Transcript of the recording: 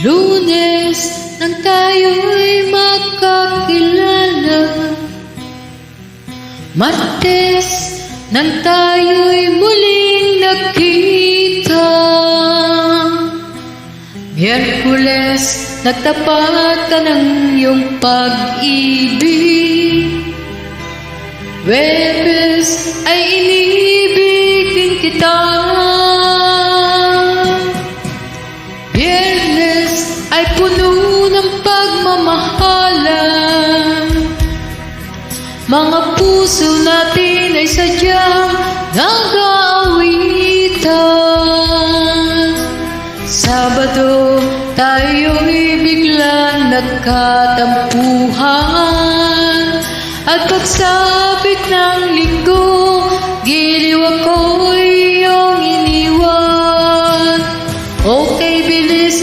Lunes nang tayo'y magkakilala, Martes nang tayo'y muling nagkita, Miyerkules nagtapat ka ng iyong pag-ibig, Huwebes ay inibig din kita, Biyernes ay puno ng pagmamahalan, mga puso natin ay sadyang nag-aawitan. Sabado tayo'y biglang nagkatampuhan, at pagsapit ng linggo